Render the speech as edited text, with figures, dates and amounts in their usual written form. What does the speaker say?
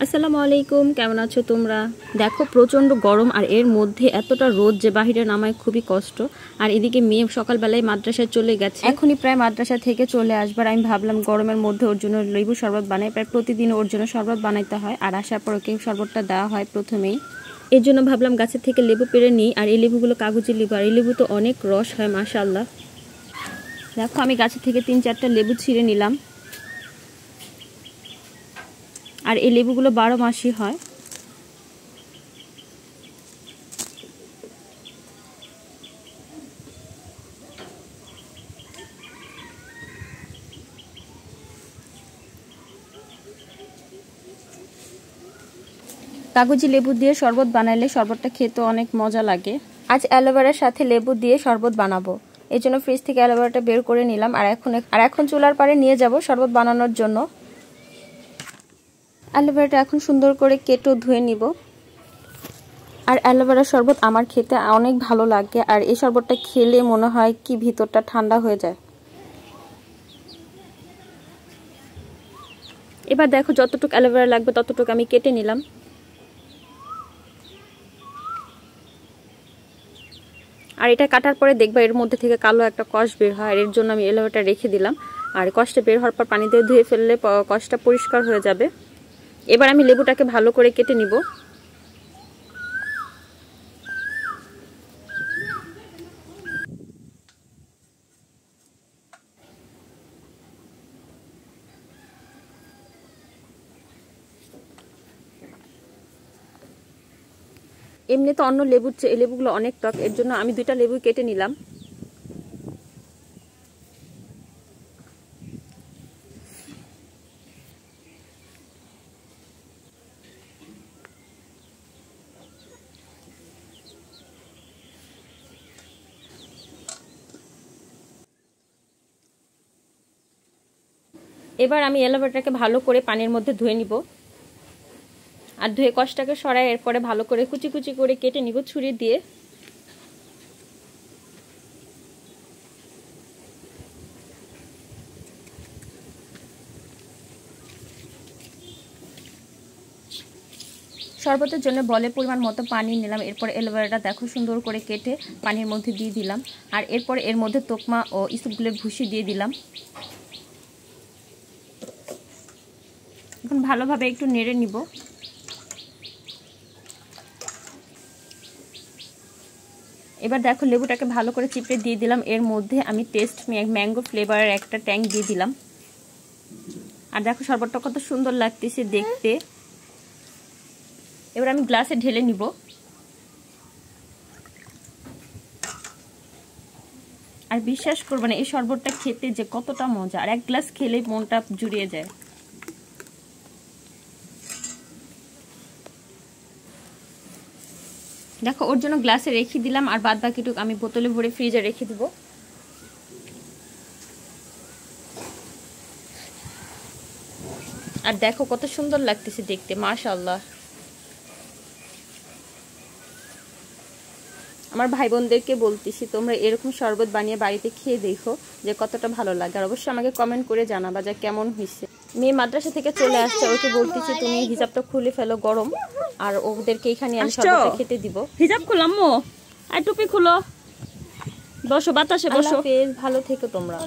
আসসালামু আলাইকুম, কেমন আছো তোমরা? দেখো প্রচণ্ড গরম আর এর মধ্যে এতটা রোদ যে বাহিরে নামায় খুবই কষ্ট। আর এদিকে মেয়ে সকালবেলায় মাদ্রাসায় চলে গেছে, এখনই প্রায় মাদ্রাসা থেকে চলে আসবার। আমি ভাবলাম গরমের মধ্যে ওর জন্য লেবু শরবত বানাই, প্রায় প্রতিদিন ওর জন্য শরবত বানাইতে হয় আর আসার পর ওকে শরবতটা দেওয়া হয় প্রথমেই। এর জন্য ভাবলাম গাছের থেকে লেবু পেড়ে নিই। আর এই লেবুগুলো কাগজি লেবু, আর এই লেবু তো অনেক রস হয় মাশাআল্লাহ। দেখো আমি গাছের থেকে 3-4টা লেবু ছিঁড়ে নিলাম। আর এই লেবুগুলো 12 মাসই হয়। কাগজি লেবু দিয়ে শরবত বানাইলে শরবতটা খেতে অনেক মজা লাগে। আজ অ্যালোভেরার সাথে লেবু দিয়ে শরবত বানাবো, এই জন্য ফ্রিজ থেকে অ্যালোভেরাটা বের করে নিলাম। আর এখন চুলার পাড়ে নিয়ে যাব শরবত বানানোর জন্য। অ্যালোভেরাটা এখন সুন্দর করে কেটে ধুয়ে নিব। আর অ্যালোভেরার শরবত আমার খেতে অনেক ভালো লাগে, আর এই শরবতটা খেলে মনে হয় কি ভিতরটা ঠান্ডা হয়ে যায়। এবার দেখো যতটুকু অ্যালোভেরা লাগবে ততটুকু আমি কেটে নিলাম। আর এটা কাটার পরে দেখবা এর মধ্যে থেকে কালো একটা কষ বের হয়, আর এর জন্য আমি অ্যালোভেরাটা রেখে দিলাম। আর কষটা বের হওয়ার পর পানি দিয়ে ধুয়ে ফেললে কষটা পরিষ্কার হয়ে যাবে। এবার আমি লেবুটাকে ভালো করে কেটে নিব। এমনি তো অন্য লেবুর চেয়ে এই লেবুগুলো অনেক টক, এর জন্য আমি 2টা লেবু কেটে নিলাম। এবার আমি অ্যালোভেরাটাকে ভালো করে পানির মধ্যে ধুয়ে নিব। আর ধুয়ে কষটাকে সরাই, এরপরে ভালো করে কুচি কুচি করে কেটে নিব ছুরি দিয়ে। শরবতের জন্য বলে পরিমাণ মতো পানি নিলাম। এরপর অ্যালোভেরাটা দেখো সুন্দর করে কেটে পানির মধ্যে দিয়ে দিলাম। আর এরপর এর মধ্যে তোকমা ও ইসবগুলের ভুসি দিয়ে দিলাম। এখন ভালোভাবে একটু নেড়ে নিব। এবার দেখো লেবুটাকে ভালো করে চিপড়ে দিয়ে দিলাম। এর মধ্যে আমি টেস্ট ম্যাঙ্গো ফ্লেভারের একটা ট্যাঙ্ক দিয়ে দিলাম। আর দেখো শরবতটা কত সুন্দর লাগতেছে দেখতে। এবার আমি গ্লাসে ঢেলে নিব। আর বিশ্বাস করবে না এই শরবতটা খেতে যে কতটা মজা, আর এক গ্লাস খেলেই মনটা জুড়িয়ে যায়। দেখো ওর জন্য গ্লাসে রেখে দিলাম, আর বাদ বাকিটুকু আমি বোতলে ভরে ফ্রিজে রেখে দিব। আর দেখো কত সুন্দর লাগতেছে দেখতে মাশাআল্লাহ। আমার ভাই বোনদেরকে বলতেছি তোমরা এরকম শরবত বানিয়ে বাড়িতে খেয়ে দেখো যে কতটা ভালো লাগে। আর অবশ্যই আমাকে কমেন্ট করে জানাবা যে কেমন হয়েছে। মেয়ে মাদ্রাসা থেকে চলে আসছে, ওকে বলতেছি তুমি হিজাবটা খুলে ফেলো, গরম। আর ওদেরকে এখানে আমি শরবতটা খেতে দিব। হিজাব খুলাম মো, আর টুপি খুলো, বসো বাতাসে বসো। ভালো থেকো তোমরা।